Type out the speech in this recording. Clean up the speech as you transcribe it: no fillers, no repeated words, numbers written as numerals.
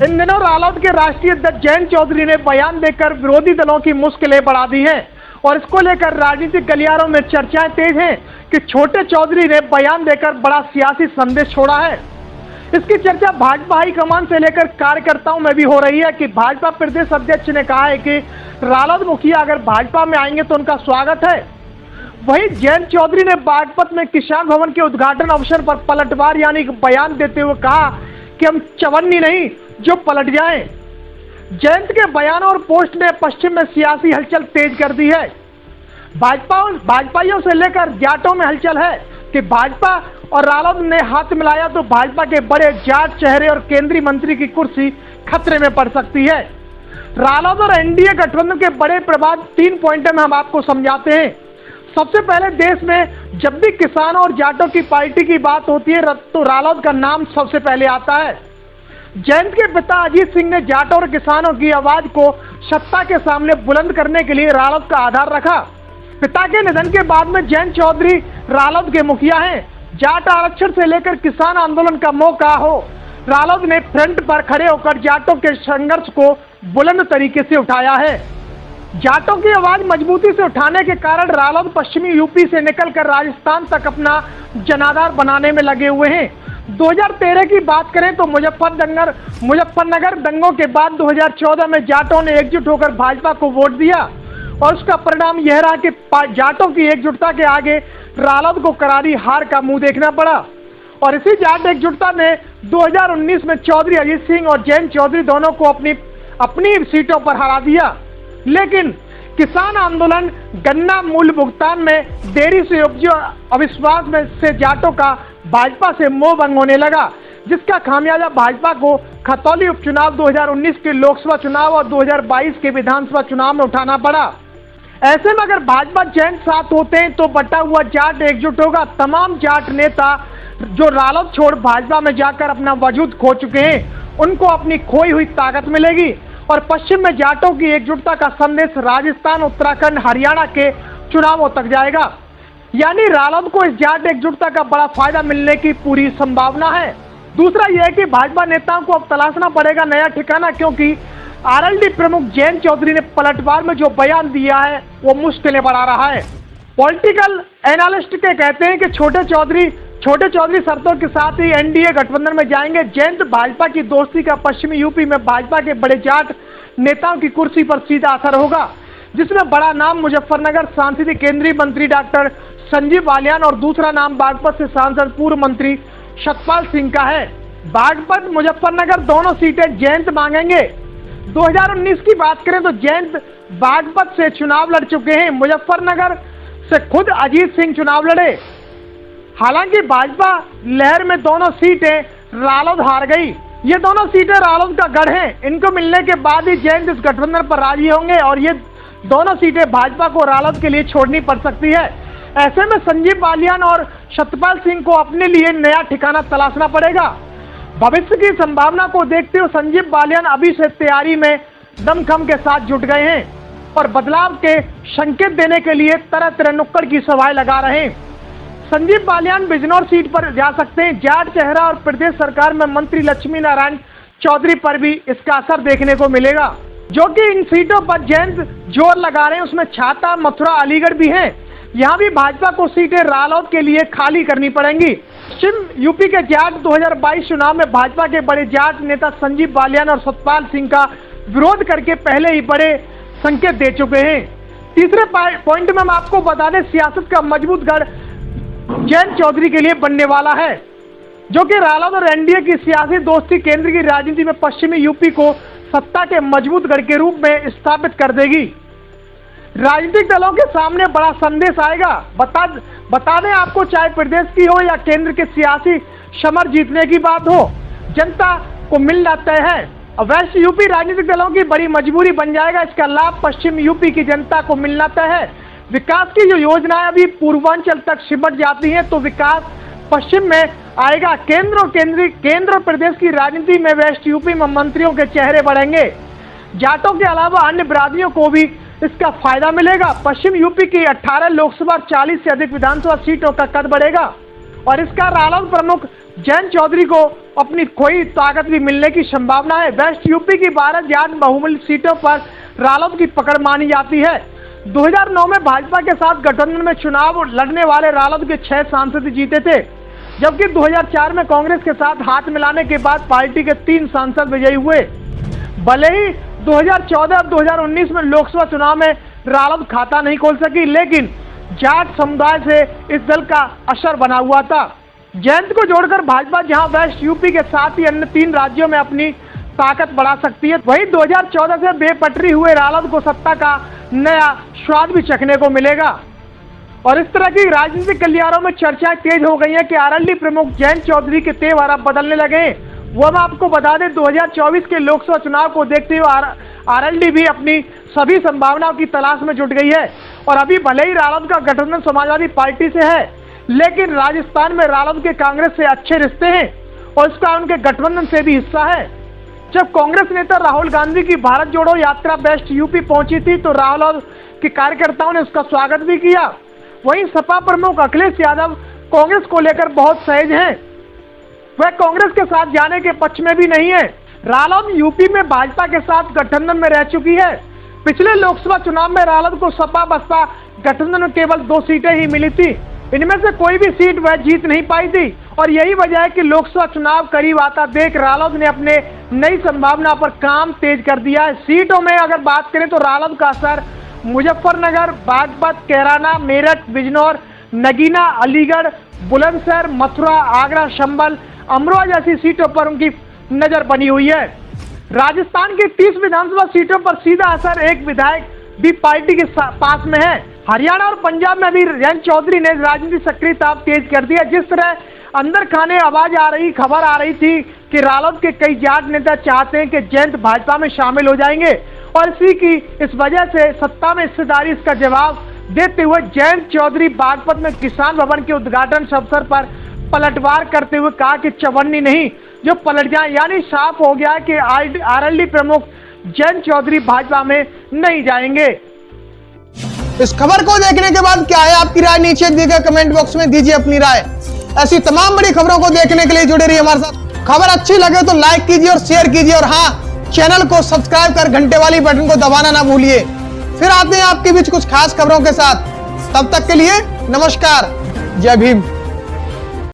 इन दिनों रालोद के राष्ट्रीय अध्यक्ष जयंत चौधरी ने बयान देकर विरोधी दलों की मुश्किलें बढ़ा दी हैं और इसको लेकर राजनीतिक गलियारों में चर्चाएं तेज हैं कि छोटे चौधरी ने बयान देकर बड़ा सियासी संदेश छोड़ा है। इसकी चर्चा भाजपा हाईकमान से लेकर कार्यकर्ताओं में भी हो रही है कि भाजपा प्रदेश अध्यक्ष ने कहा है कि रालोद मुखिया अगर भाजपा में आएंगे तो उनका स्वागत है। वहीं जयंत चौधरी ने बागपत में किसान भवन के उद्घाटन अवसर पर पलटवार यानी बयान देते हुए कहा कि हम चवन्नी नहीं जो पलट जाएं। जयंत के बयान और पोस्ट ने पश्चिम में सियासी हलचल तेज कर दी है। भाजपाइयों से लेकर जाटों में हलचल है कि भाजपा और रालोद ने हाथ मिलाया तो भाजपा के बड़े जाट चेहरे और केंद्रीय मंत्री की कुर्सी खतरे में पड़ सकती है। रालोद और एनडीए गठबंधन के बड़े प्रभाव 3 पॉइंट में हम आपको समझाते हैं। सबसे पहले, देश में जब भी किसानों और जाटों की पार्टी की बात होती है तो रालोद का नाम सबसे पहले आता है। जयंत के पिता अजीत सिंह ने जाटों और किसानों की आवाज को सत्ता के सामने बुलंद करने के लिए रालोद का आधार रखा। पिता के निधन के बाद में जयंत चौधरी रालोद के मुखिया हैं। जाट आरक्षण से लेकर किसान आंदोलन का मौका हो, रालोद ने फ्रंट पर खड़े होकर जाटों के संघर्ष को बुलंद तरीके से उठाया है। जाटों की आवाज मजबूती से उठाने के कारण रालोद पश्चिमी यूपी से निकलकर राजस्थान तक अपना जनाधार बनाने में लगे हुए हैं। 2013 की बात करें तो मुजफ्फरनगर दंगों के बाद 2014 में जाटों ने एकजुट होकर भाजपा को वोट दिया और उसका परिणाम यह रहा कि जाटों की एकजुटता के आगे रालोद को करारी हार का मुंह देखना पड़ा। और इसी जाट एकजुटता ने 2019 में चौधरी अजीत सिंह और जयंत चौधरी दोनों को अपनी सीटों पर हरा दिया। लेकिन किसान आंदोलन, गन्ना मूल्य भुगतान में देरी से उपजे अविश्वास में से जाटों का भाजपा से मोह भंग होने लगा, जिसका खामियाजा भाजपा को खतौली उपचुनाव 2019 के लोकसभा चुनाव और 2022 के विधानसभा चुनाव में उठाना पड़ा। ऐसे में अगर भाजपा जयंत साथ होते हैं तो बटा हुआ जाट एकजुट होगा। तमाम जाट नेता जो रालोद छोड़ भाजपा में जाकर अपना वजूद खो चुके हैं, उनको अपनी खोई हुई ताकत मिलेगी और पश्चिम में जाटों की एकजुटता का संदेश राजस्थान, उत्तराखंड, हरियाणा के चुनावों तक जाएगा। यानी रालोद को इस जाट एकजुटता का बड़ा फायदा मिलने की पूरी संभावना है। दूसरा यह है कि भाजपा नेताओं को अब तलाशना पड़ेगा नया ठिकाना, क्योंकि आरएलडी प्रमुख जयंत चौधरी ने पलटवार में जो बयान दिया है वो मुश्किलें बढ़ा रहा है। पॉलिटिकल एनालिस्ट के कहते हैं कि छोटे चौधरी शर्तों के साथ ही एनडीए गठबंधन में जाएंगे। जयंत भाजपा की दोस्ती का पश्चिमी यूपी में भाजपा के बड़े जाट नेताओं की कुर्सी पर सीधा असर होगा, जिसमें बड़ा नाम मुजफ्फरनगर सांसद केंद्रीय मंत्री डॉक्टर संजीव बालियान और दूसरा नाम बागपत से सांसद पूर्व मंत्री सतपाल सिंह का है। बागपत, मुजफ्फरनगर दोनों सीटें जयंत मांगेंगे। 2019 की बात करें तो जयंत बागपत से चुनाव लड़ चुके हैं। मुजफ्फरनगर से खुद अजीत सिंह चुनाव लड़े। हालांकि भाजपा लहर में दोनों सीटें रालोद हार गई। ये दोनों सीटें रालोद का गढ़ हैं। इनको मिलने के बाद ही जयंत इस गठबंधन पर राजी होंगे और ये दोनों सीटें भाजपा को रालोद के लिए छोड़नी पड़ सकती है। ऐसे में संजीव बालियान और सतपाल सिंह को अपने लिए नया ठिकाना तलाशना पड़ेगा। भविष्य की संभावना को देखते हुए संजीव बालियान अभी से तैयारी में दमखम के साथ जुट गए हैं और बदलाव के संकेत देने के लिए तरह तरह नुक्कड़ की सभाएं लगा रहे हैं। संजीव बालियान बिजनौर सीट पर जा सकते हैं। जाट चेहरा और प्रदेश सरकार में मंत्री लक्ष्मी नारायण चौधरी पर भी इसका असर देखने को मिलेगा, जो कि इन सीटों पर जयंत जोर लगा रहे हैं। उसमें छाता, मथुरा, अलीगढ़ भी हैं। यहाँ भी भाजपा को सीटें रालोद के लिए खाली करनी पड़ेंगी। पश्चिम यूपी के जाट 2022 चुनाव में भाजपा के बड़े जाट नेता संजीव बालियान और सतपाल सिंह का विरोध करके पहले ही बड़े संकेत दे चुके हैं। तीसरे पॉइंट में हम आपको बता दें, सियासत का मजबूत गढ़ जयंत चौधरी के लिए बनने वाला है, जो कि रालोद और एनडीए की सियासी दोस्ती केंद्र की राजनीति में पश्चिमी यूपी को सत्ता के मजबूत गढ़ के रूप में स्थापित कर देगी। राजनीतिक दलों के सामने बड़ा संदेश आएगा। बता दें आपको, चाहे प्रदेश की हो या केंद्र के सियासी समर जीतने की बात हो, जनता को मिलना तय है। वेस्ट यूपी राजनीतिक दलों की बड़ी मजबूरी बन जाएगा। इसका लाभ पश्चिम यूपी की जनता को मिलना तय है। विकास की जो योजनाएं अभी पूर्वांचल तक सिमट जाती हैं तो विकास पश्चिम में आएगा। केंद्र और प्रदेश की राजनीति में वेस्ट यूपी में मंत्रियों के चेहरे बढ़ेंगे। जाटों के अलावा अन्य बिरादरियों को भी इसका फायदा मिलेगा। पश्चिम यूपी की 18 लोकसभा 40 से अधिक विधानसभा सीटों का कद बढ़ेगा और इसका रालोद प्रमुख जयंत चौधरी को अपनी कोई ताकत भी मिलने की संभावना है। वेस्ट यूपी की 12 ज्ञात बहुमूल्य सीटों पर रालोद की पकड़ मानी जाती है। 2009 में भाजपा के साथ गठबंधन में चुनाव लड़ने वाले रालोद के 6 सांसद जीते थे, जबकि 2004 में कांग्रेस के साथ हाथ मिलाने के बाद पार्टी के 3 सांसद विजयी हुए। भले ही 2014 और 2019 में लोकसभा चुनाव में रालोद खाता नहीं खोल सकी, लेकिन जाट समुदाय से इस दल का असर बना हुआ था। जयंत को जोड़कर भाजपा जहां वेस्ट यूपी के साथ ही अन्य 3 राज्यों में अपनी ताकत बढ़ा सकती है, वहीं 2014 से बेपटरी हुए रालोद को सत्ता का नया स्वाद भी चखने को मिलेगा। और इस तरह की राजनीतिक गलियारों में चर्चाएं तेज हो गई है कि आरएलडी प्रमुख जयंत चौधरी के तेवर अब बदलने लगे हैं। वो हम आपको बता दें, 2024 के लोकसभा चुनाव को देखते हुए आरएलडी भी अपनी सभी संभावनाओं की तलाश में जुट गई है। और अभी भले ही रालोद का गठबंधन समाजवादी पार्टी से है, लेकिन राजस्थान में रालोद के कांग्रेस से अच्छे रिश्ते हैं और इसका उनके गठबंधन से भी हिस्सा है। जब कांग्रेस नेता राहुल गांधी की भारत जोड़ो यात्रा वेस्ट यूपी पहुंची थी, तो रालोद के कार्यकर्ताओं ने उसका स्वागत भी किया। वहीं सपा प्रमुख अखिलेश यादव कांग्रेस को लेकर बहुत सहज हैं। वह कांग्रेस के साथ जाने के पक्ष में भी नहीं है। रालोद यूपी में भाजपा के साथ गठबंधन में रह चुकी है। पिछले लोकसभा चुनाव में रालोद को सपा बसपा गठबंधन में केवल 2 सीटें ही मिली थी। इनमें से कोई भी सीट वह जीत नहीं पाई थी और यही वजह है कि लोकसभा चुनाव करीब आता देख रालोद ने अपने नई संभावना पर काम तेज कर दिया है। सीटों में अगर बात करें तो रालोद का असर मुजफ्फरनगर, बागपत, कैराना, मेरठ, बिजनौर, नगीना, अलीगढ़, बुलंदशहर, मथुरा, आगरा, संभल, अमरोहा जैसी सीटों पर उनकी नजर बनी हुई है। राजस्थान की 30 विधानसभा सीटों पर सीधा असर एक विधायक भी पार्टी के पास में है। हरियाणा और पंजाब में भी जयंत चौधरी ने राजनीतिक सक्रियता तेज कर दिया। जिस तरह अंदर खाने खबर आ रही थी कि रालोद के कई जाट नेता चाहते हैं कि जयंत भाजपा में शामिल हो जाएंगे और इस वजह से सत्ता में हिस्सेदारी इसका जवाब देते हुए जयंत चौधरी बागपत में किसान भवन के उद्घाटन अवसर पर पलटवार करते हुए कहा कि चवन्नी नहीं जो पलट जाए, यानी साफ हो गया कि आरएलडी प्रमुख जयंत चौधरी भाजपा में नहीं जाएंगे। इस खबर को देखने के बाद क्या है आपकी राय, नीचे दिए गए कमेंट बॉक्स में दीजिए अपनी राय। ऐसी तमाम बड़ी खबरों को देखने के लिए जुड़े रहिए हमारे साथ। खबर अच्छी लगे तो लाइक कीजिए और शेयर कीजिए और हाँ, चैनल को सब्सक्राइब कर घंटे वाली बटन को दबाना ना भूलिए। फिर आते हैं आपके बीच कुछ खास खबरों के साथ। तब तक के लिए नमस्कार, जय भीम।